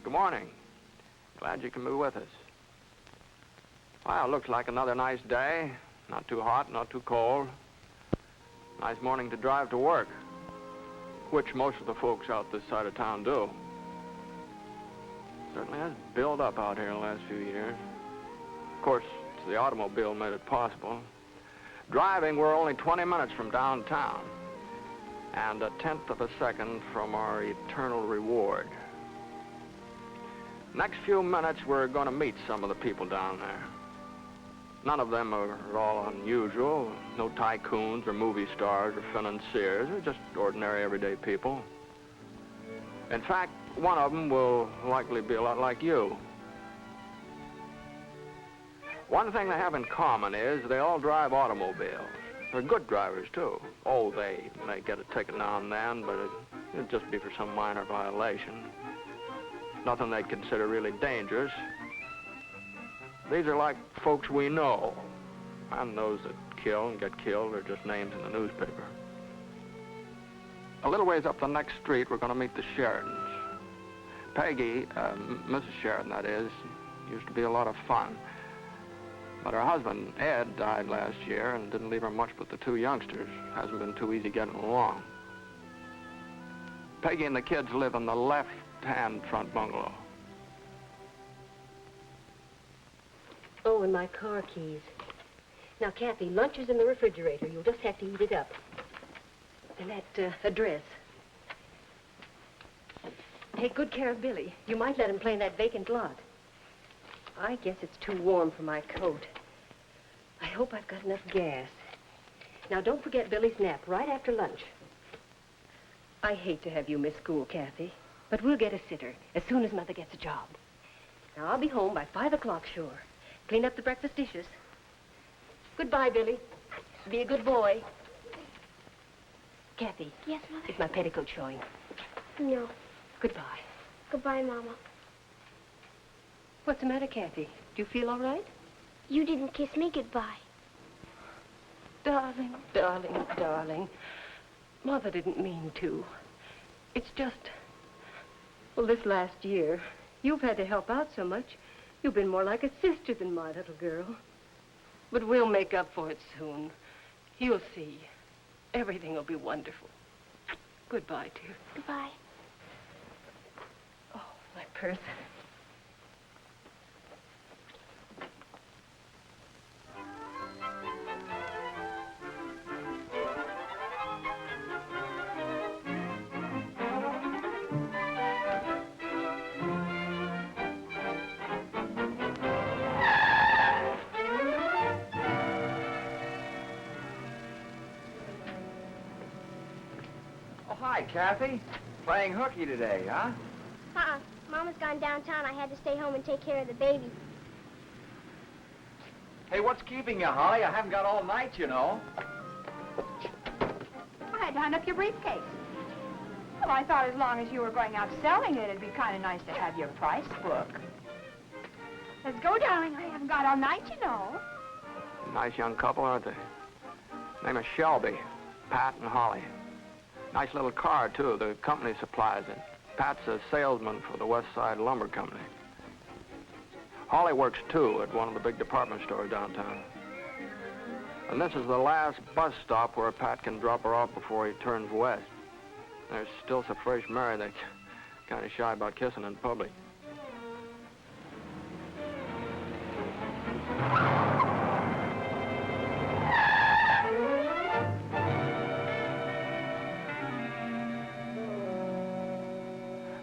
Good morning. Glad you can be with us. Well, it looks like another nice day. Not too hot, not too cold. Nice morning to drive to work, which most of the folks out this side of town do. Certainly has built up out here in the last few years. Of course, the automobile made it possible. Driving, we're only 20 minutes from downtown, and 1/10 of a second from our eternal reward. Next few minutes, we're going to meet some of the people down there. None of them are at all unusual. No tycoons or movie stars or financiers. They're just ordinary, everyday people. In fact, one of them will likely be a lot like you. One thing they have in common is they all drive automobiles. They're good drivers, too. Oh, they may get a ticket now and then, but it'd just be for some minor violation. Nothing they'd consider really dangerous. These are like folks we know, and those that kill and get killed are just names in the newspaper. A little ways up the next street, we're going to meet the Sheridans. Peggy, Mrs. Sheridan, that is, used to be a lot of fun. But her husband, Ed, died last year and didn't leave her much but the two youngsters. Hasn't been too easy getting along. Peggy and the kids live in the left-hand front bungalow. Oh, and my car keys. Now, Kathy, lunch is in the refrigerator. You'll just have to eat it up. And that address. Take good care of Billy. You might let him play in that vacant lot. I guess it's too warm for my coat. I hope I've got enough gas. Now, don't forget Billy's nap right after lunch. I hate to have you miss school, Kathy, but we'll get a sitter as soon as Mother gets a job. Now, I'll be home by 5 o'clock, sure. Clean up the breakfast dishes. Goodbye, Billy. Be a good boy. Kathy. Yes, Mother? Is my petticoat showing? No. Goodbye. Goodbye, Mama. What's the matter, Kathy? Do you feel all right? You didn't kiss me goodbye. Darling, darling, darling. Mother didn't mean to. It's just, well, this last year, you've had to help out so much. You've been more like a sister than my little girl. But we'll make up for it soon. You'll see. Everything will be wonderful. Goodbye, dear. Goodbye. Oh, my purse. Hi, Kathy. Playing hooky today, huh? Mama's gone downtown. I had to stay home and take care of the baby. Hey, what's keeping you, Holly? I haven't got all night, you know. I had to hunt up your briefcase. Well, I thought as long as you were going out selling it, it'd be kind of nice to have your price book. Let's go, darling. I haven't got all night, you know. Nice young couple, aren't they? Name is Shelby, Pat and Holly. Nice little car, too. The company supplies it. Pat's a salesman for the West Side Lumber Company. Holly works, too, at one of the big department stores downtown. And this is the last bus stop where Pat can drop her off before he turns west. They're still so fresh married, they're kind of shy about kissing in public.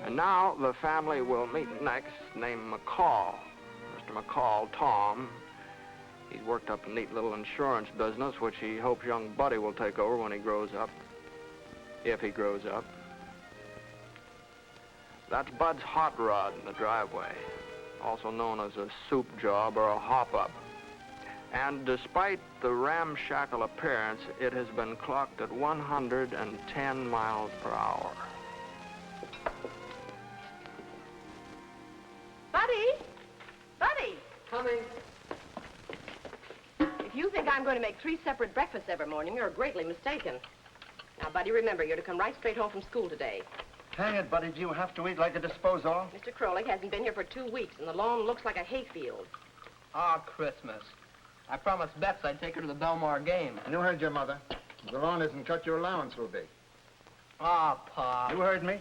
And now the family will meet next, named McCall. Mr. McCall, Tom. He's worked up a neat little insurance business, which he hopes young Buddy will take over when he grows up. If he grows up. That's Bud's hot rod in the driveway, also known as a soup job or a hop-up. And despite the ramshackle appearance, it has been clocked at 110 miles per hour. Buddy! Buddy! Coming. If you think I'm going to make 3 separate breakfasts every morning, you're greatly mistaken. Now, Buddy, remember, you're to come right straight home from school today. Hang it, buddy. Do you have to eat like a disposal? Mr. Krolik hasn't been here for 2 weeks, and the lawn looks like a hayfield. Ah, Christmas. I promised Bets I'd take her to the Belmar game. You heard your mother. If the lawn isn't cut, your allowance will be. Ah, Pop. You heard me?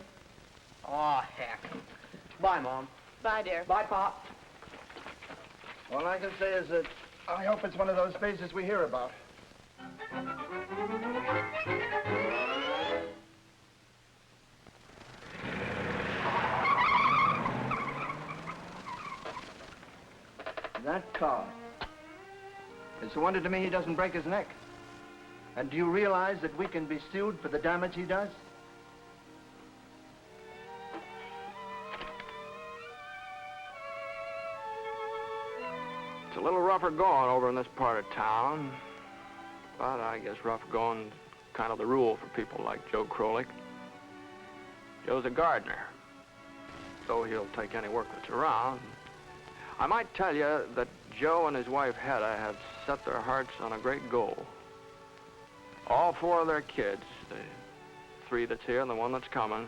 Aw, heck. Bye, Mom. Bye, dear. Bye, Pop. All I can say is that I hope it's one of those phases we hear about. That car. It's a wonder to me he doesn't break his neck. And do you realize that we can be sued for the damage he does? It's a little rougher going over in this part of town, but I guess rough going's kind of the rule for people like Joe Krolik. Joe's a gardener, so he'll take any work that's around. I might tell you that Joe and his wife Hedda have set their hearts on a great goal. All 4 of their kids, the 3 that's here and the 1 that's coming,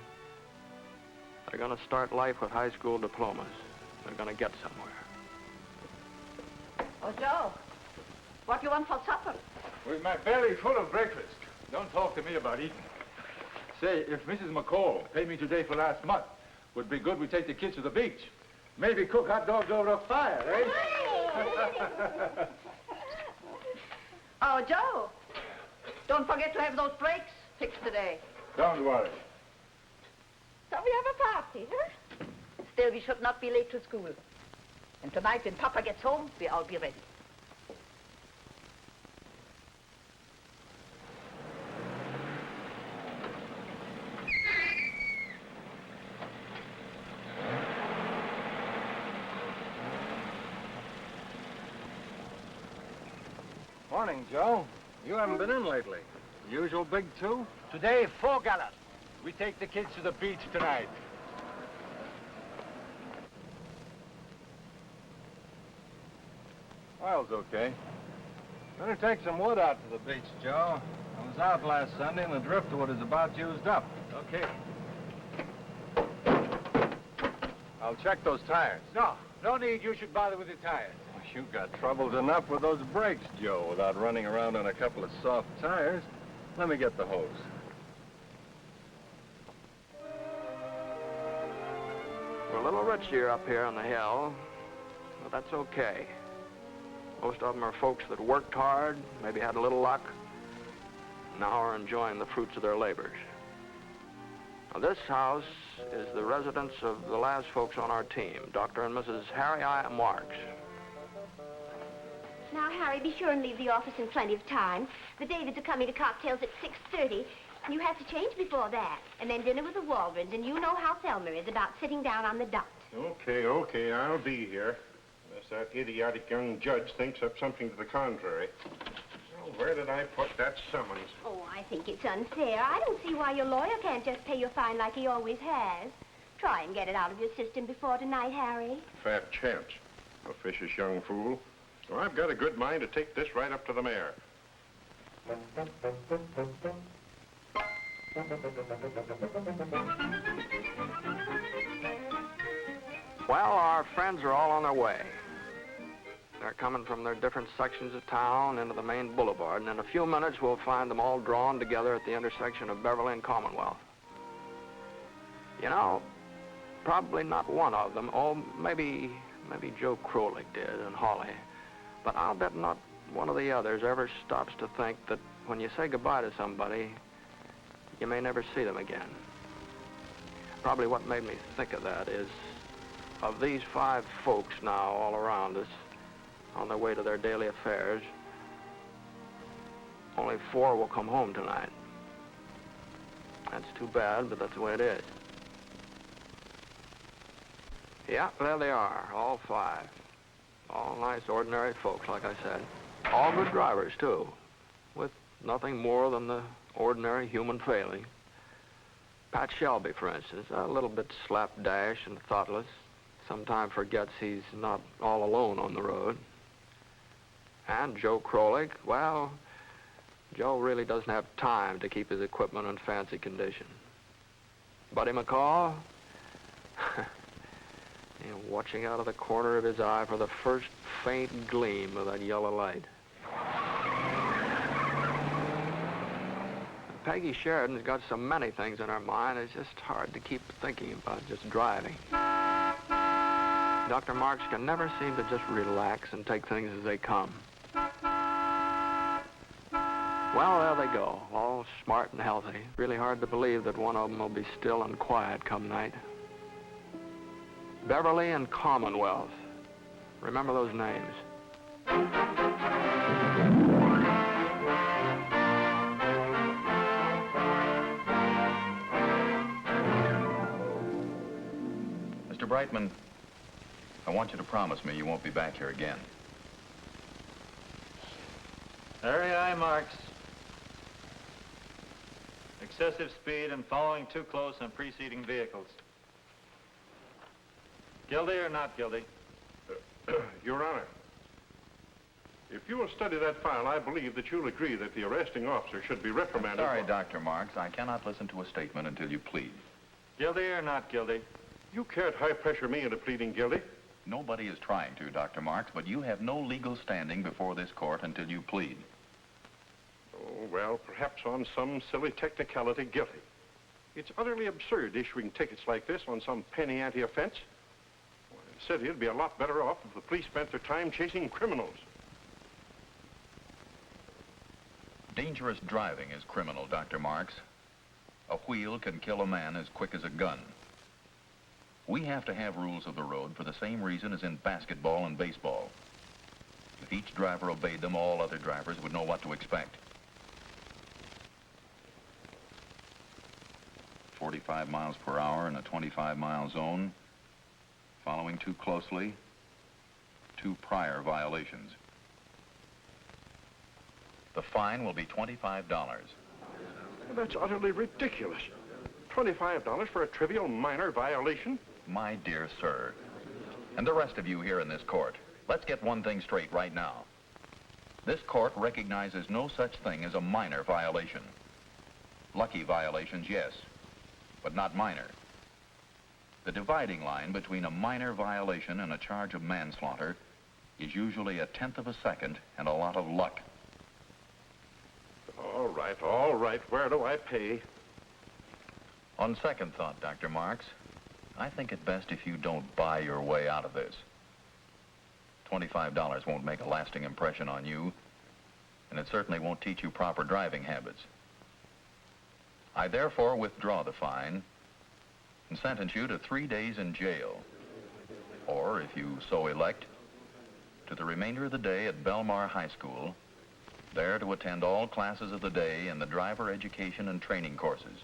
they're going to start life with high school diplomas. They're going to get somewhere. Oh, Joe, what do you want for supper? With my belly full of breakfast. Don't talk to me about eating. Say, if Mrs. McCall paid me today for last month, would be good we take the kids to the beach. Maybe cook hot dogs over a fire, eh? Oh, Joe, don't forget to have those brakes fixed today. Don't worry. So we have a party, huh? Still, we should not be late to school. And tonight, when Papa gets home, we'll all be ready. Morning, Joe. You haven't been in lately. Usual big 2? Today, 4 gallons. We take the kids to the beach tonight. Oil's okay. Better take some wood out to the beach, Joe. I was out last Sunday and the driftwood is about used up. Okay. I'll check those tires. No need you should bother with the tires. You got troubles enough with those brakes, Joe, without running around on a couple of soft tires. Let me get the hose. We're a little rich here up here on the hill, but that's okay. Most of them are folks that worked hard, maybe had a little luck, now are enjoying the fruits of their labors. Now, this house is the residence of the last folks on our team, Dr. and Mrs. Harry I. Marks. Now, Harry, be sure and leave the office in plenty of time. The Davids are coming to cocktails at 6:30. You have to change before that. And then dinner with the Waldrons, and you know how Thelma is about sitting down on the dot. Okay, I'll be here. Unless that idiotic young judge thinks up something to the contrary. Well, where did I put that summons? Oh, I think it's unfair. I don't see why your lawyer can't just pay your fine like he always has. Try and get it out of your system before tonight, Harry. Fat chance. Officious young fool. So I've got a good mind to take this right up to the mayor. Well, our friends are all on their way. They're coming from their different sections of town into the main boulevard, and in a few minutes we'll find them all drawn together at the intersection of Beverly and Commonwealth. You know, probably not one of them, maybe Joe Krolik did and Holly, but I'll bet not one of the others ever stops to think that when you say goodbye to somebody, you may never see them again. Probably what made me think of that is, of these 5 folks now all around us, on their way to their daily affairs, only 4 will come home tonight. That's too bad, but that's the way it is. Yeah, there they are, all 5. All nice, ordinary folks, like I said. All good drivers, too, with nothing more than the ordinary human failing. Pat Shelby, for instance, a little bit slapdash and thoughtless, sometimes forgets he's not all alone on the road. And Joe Krolik, well, Joe really doesn't have time to keep his equipment in fancy condition. Buddy McCall, watching out of the corner of his eye for the first faint gleam of that yellow light. Peggy Sheridan's got so many things in her mind, it's just hard to keep thinking about just driving. Dr. Marks can never seem to just relax and take things as they come. Well, there they go, all smart and healthy. Really hard to believe that one of them will be still and quiet come night. Beverly and Commonwealth. Remember those names. Mr. Brightman, I want you to promise me you won't be back here again. Very aye, Marks. Excessive speed and following too close on preceding vehicles. Guilty or not guilty? Your Honor, if you will study that file, I believe that you'll agree that the arresting officer should be reprimanded. Sorry, Dr. Marks, I cannot listen to a statement until you plead. Guilty or not guilty? You can't high-pressure me into pleading guilty. Nobody is trying to, Dr. Marks, but you have no legal standing before this court until you plead. Oh, well, perhaps on some silly technicality, guilty. It's utterly absurd issuing tickets like this on some penny ante offense. Well, the city would be a lot better off if the police spent their time chasing criminals. Dangerous driving is criminal, Dr. Marks. A wheel can kill a man as quick as a gun. We have to have rules of the road for the same reason as in basketball and baseball. If each driver obeyed them, all other drivers would know what to expect. 45 miles per hour in a 25-mile zone. Following too closely, 2 prior violations. The fine will be $25. That's utterly ridiculous. $25 for a trivial minor violation? My dear sir, and the rest of you here in this court, let's get one thing straight right now. This court recognizes no such thing as a minor violation. Lucky violations, yes, but not minor. The dividing line between a minor violation and a charge of manslaughter is usually a 1/10 of a second and a lot of luck. All right. Where do I pay? On second thought, Dr. Marks, I think it best if you don't buy your way out of this. $25 won't make a lasting impression on you, and it certainly won't teach you proper driving habits. I therefore withdraw the fine and sentence you to 3 days in jail, or, if you so elect, to the remainder of the day at Belmar High School, there to attend all classes of the day in the driver education and training courses.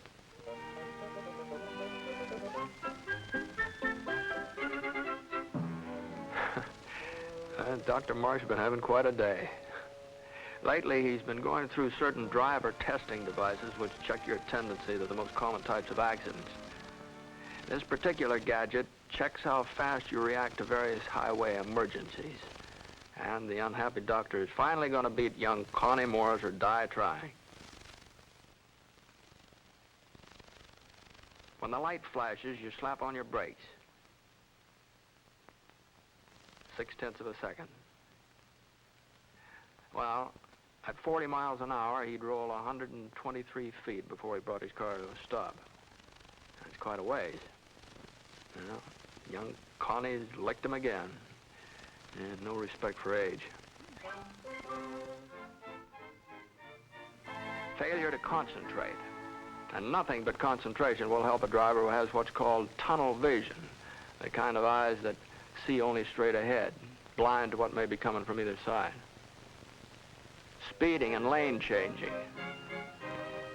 Dr. Mark's been having quite a day. Lately, he's been going through certain driver testing devices which check your tendency to the most common types of accidents. This particular gadget checks how fast you react to various highway emergencies. And the unhappy doctor is finally going to beat young Connie Morris or die trying. When the light flashes, you slap on your brakes. 0.6 of a second. Well, at 40 miles an hour, he'd roll 123 feet before he brought his car to a stop. That's quite a ways. You know, young Connie's licked him again. And no respect for age. Failure to concentrate. And nothing but concentration will help a driver who has what's called tunnel vision, the kind of eyes that see only straight ahead, blind to what may be coming from either side. Speeding and lane changing.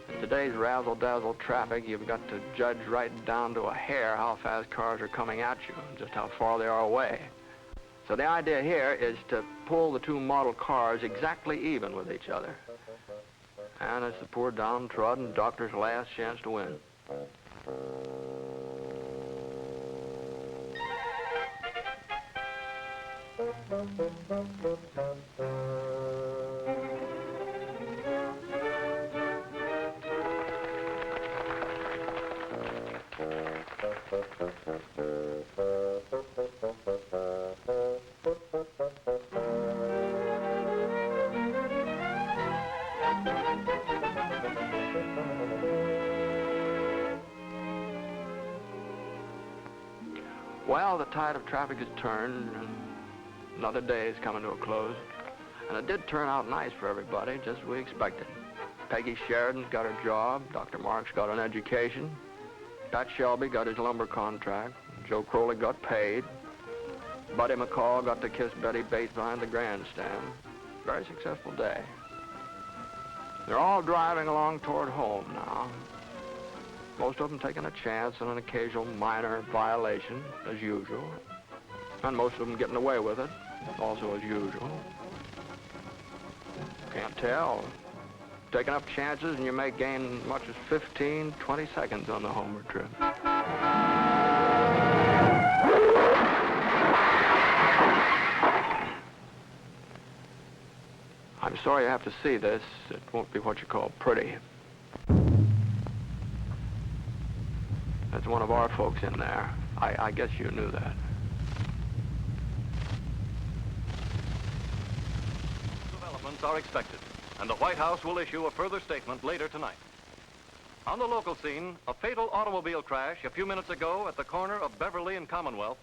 In today's razzle-dazzle traffic, you've got to judge right down to a hair how fast cars are coming at you and just how far they are away. So the idea here is to pull the two model cars exactly even with each other. And it's the poor downtrodden doctor's last chance to win. Well, the tide of traffic has turned, and another day is coming to a close. And it did turn out nice for everybody, just as we expected. Peggy Sheridan's got her job, Dr. Marks got an education, Pat Shelby got his lumber contract, Joe Crowley got paid, Buddy McCall got to kiss Betty Bates behind the grandstand. Very successful day. They're all driving along toward home now. Most of them taking a chance on an occasional minor violation, as usual. And most of them getting away with it, also as usual. Can't tell. Taking up chances and you may gain as much as 15, 20 seconds on the homeward trip. I'm sorry you have to see this. It won't be what you call pretty. That's one of our folks in there. I guess you knew that. Developments are expected, and the White House will issue a further statement later tonight. On the local scene, a fatal automobile crash a few minutes ago at the corner of Beverly and Commonwealth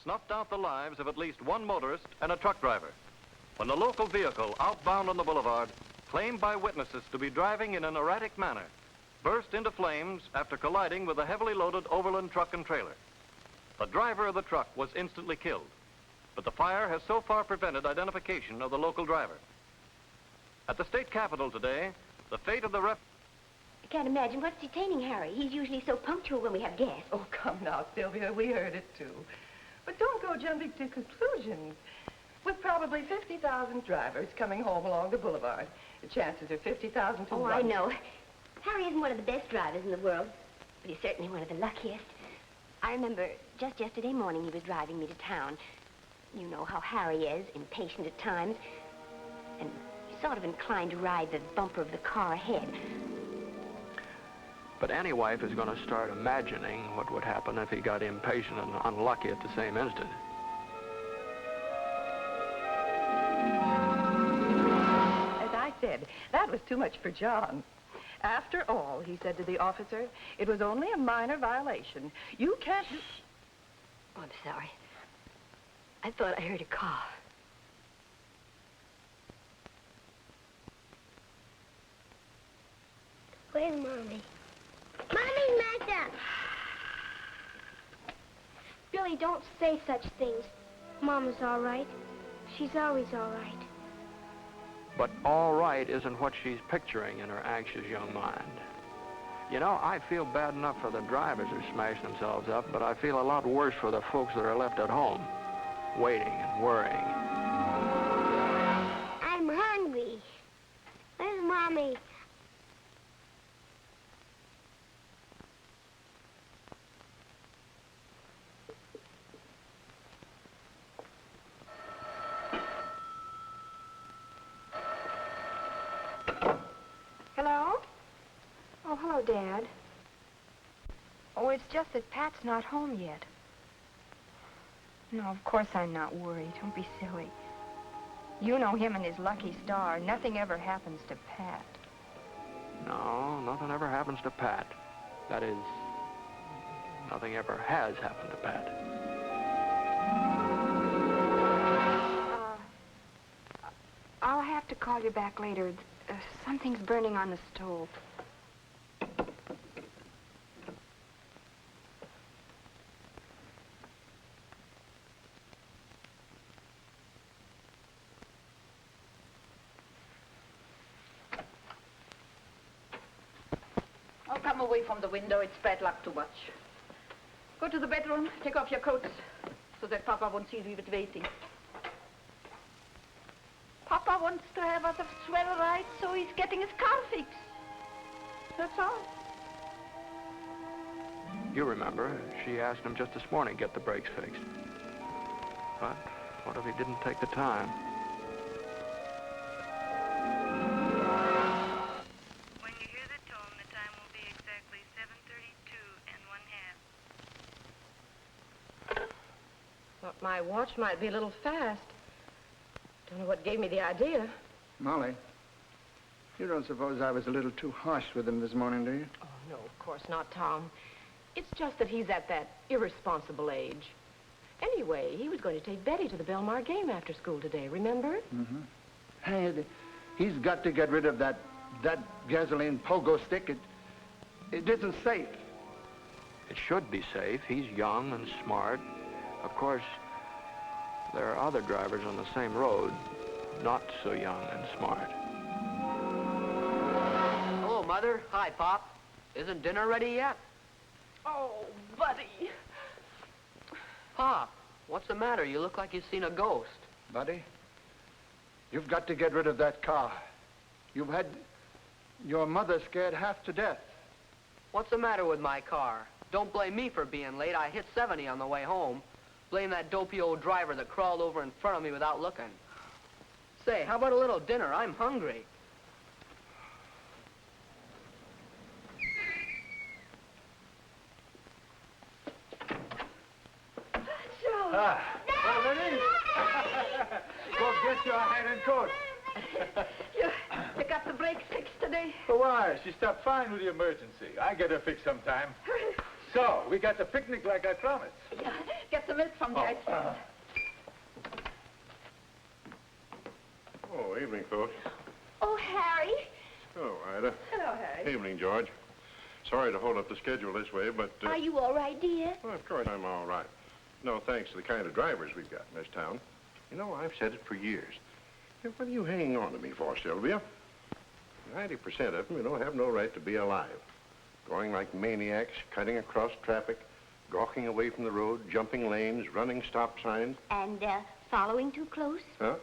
snuffed out the lives of at least one motorist and a truck driver, when the local vehicle outbound on the boulevard, claimed by witnesses to be driving in an erratic manner, burst into flames after colliding with a heavily loaded overland truck and trailer. The driver of the truck was instantly killed, but the fire has so far prevented identification of the local driver. At the state capitol today, the fate of the I can't imagine what's detaining Harry. He's usually so punctual when we have guests. Oh, come now, Sylvia, we heard it too. But don't go jumping to conclusions. With probably 50,000 drivers coming home along the boulevard, the chances are 50,000 to 1. Oh, I know. Harry isn't one of the best drivers in the world, but he's certainly one of the luckiest. I remember just yesterday morning he was driving me to town. You know how Harry is, impatient at times, and sort of inclined to ride the bumper of the car ahead. But any wife is going to start imagining what would happen if he got impatient and unlucky at the same instant. As I said, that was too much for John. After all, he said to the officer, it was only a minor violation. You can't do... Oh, I'm sorry. I thought I heard a car. Where's Mommy? Mommy's knocked up. Billy, don't say such things. Mama's all right. She's always all right. But all right isn't what she's picturing in her anxious young mind. You know, I feel bad enough for the drivers who smash themselves up, but I feel a lot worse for the folks that are left at home, waiting and worrying. I'm hungry. Where's Mommy? Hello? Oh, hello, Dad. Oh, it's just that Pat's not home yet. No, of course I'm not worried. Don't be silly. You know him and his lucky star. Nothing ever happens to Pat. No, nothing ever happens to Pat. That is, nothing ever has happened to Pat. I'll have to call you back later. Something's burning on the stove. Oh, come away from the window. It's bad luck to watch. Go to the bedroom, take off your coats, so that Papa won't see you leave it waiting. wants to have us a swell ride, so he's getting his car fixed. That's all. You remember, she asked him just this morning to get the brakes fixed. But what if he didn't take the time? When you hear the tone, the time will be exactly 7:32 and 1/2. Thought my watch might be a little fast. Don't know what gave me the idea. Molly, you don't suppose I was a little too harsh with him this morning, do you? Oh, no, of course not, Tom. It's just that he's at that irresponsible age. Anyway, he was going to take Betty to the Belmar game after school today, remember? Mm-hmm. Hey, he's got to get rid of that gasoline pogo stick. It isn't safe. It should be safe. He's young and smart. Of course, there are other drivers on the same road, not so young and smart. Hello, Mother. Hi, Pop. Isn't dinner ready yet? Oh, buddy. Pop, what's the matter? You look like you've seen a ghost. Buddy, you've got to get rid of that car. You've had your mother scared half to death. What's the matter with my car? Don't blame me for being late. I hit 70 on the way home. Blame that dopey old driver that crawled over in front of me without looking. Say, how about a little dinner? I'm hungry. Ah, well, Lenny. Go get your hat and coat. You got the brakes fixed today? For why? She stopped fine with the emergency. I get her fixed sometime. So, we got the picnic like I promised. Yeah, get some milk from the ice cream. Oh, evening, folks. Oh, Harry. Oh, Ida. Hello, Harry. Evening, George. Sorry to hold up the schedule this way, but... Are you all right, dear? Well, of course I'm all right. No, thanks to the kind of drivers we've got in this town. You know, I've said it for years. Hey, what are you hanging on to me for, Sylvia? 90% of them, have no right to be alive. Going like maniacs, cutting across traffic, gawking away from the road, jumping lanes, running stop signs. And, following too close? Huh?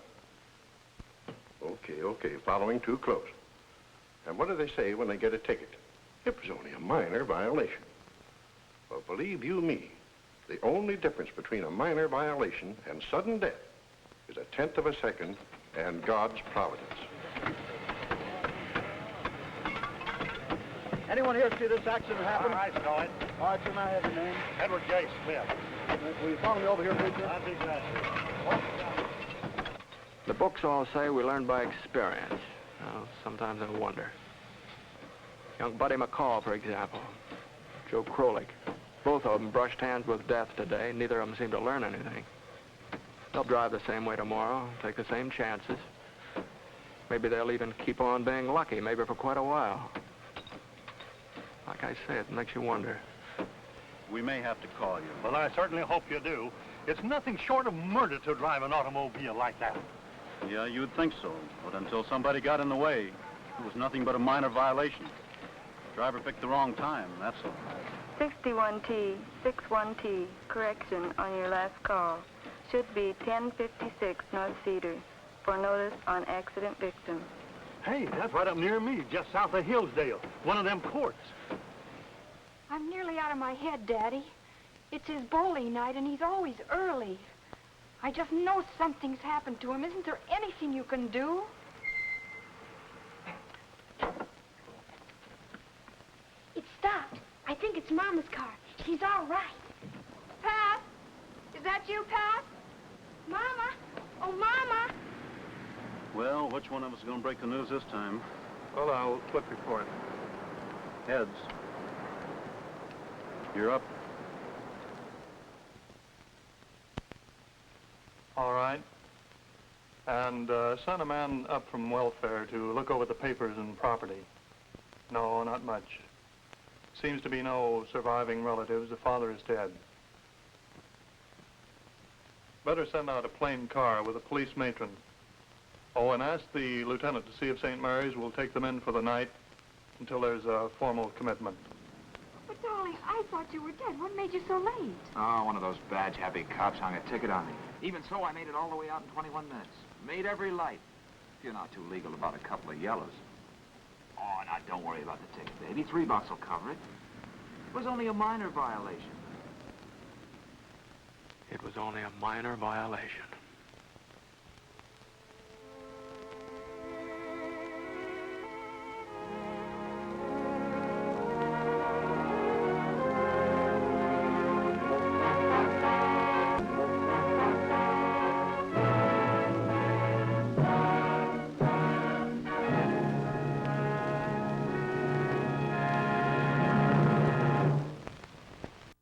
Okay, following too close. And what do they say when they get a ticket? It was only a minor violation. Well, believe you me, the only difference between a minor violation and sudden death is 1/10 of a second and God's providence. Anyone here see this accident happen? I saw it. All right, sir, may I have your name? Edward J. Smith. Will you follow me over here, please, sir? I'll be glad to. The books all say we learn by experience. Well, sometimes I wonder. Young Buddy McCall, for example. Joe Krolik. Both of them brushed hands with death today. Neither of them seem to learn anything. They'll drive the same way tomorrow, take the same chances. Maybe they'll even keep on being lucky, maybe for quite a while. Like I say, it makes you wonder. We may have to call you. Well, I certainly hope you do. It's nothing short of murder to drive an automobile like that. Yeah, you'd think so. But until somebody got in the way, it was nothing but a minor violation. The driver picked the wrong time, that's all. 61T, 61T, correction on your last call. Should be 1056 North Cedar for notice on accident victim. Hey, that's right up near me, just south of Hillsdale. One of them courts. I'm nearly out of my head, Daddy. It's his bowling night, and he's always early. I just know something's happened to him. Isn't there anything you can do? It stopped. I think it's Mama's car. She's all right. Pat? Is that you, Pat? Mama? Oh, Mama! Well, which one of us is going to break the news this time? Well, I'll flip report. Heads. You're up. All right. And sent a man up from welfare to look over the papers and property. No, not much. Seems to be no surviving relatives. The father is dead. Better send out a plain car with a police matron. Oh, and ask the lieutenant to see if St. Mary's will take them in for the night until there's a formal commitment. But, darling, I thought you were dead. What made you so late? Oh, one of those badge-happy cops hung a ticket on me. Even so, I made it all the way out in 21 minutes. Made every light. you're not too legal about a couple of yellows. Oh, now, don't worry about the ticket, baby. $3 will cover it. It was only a minor violation. It was only a minor violation.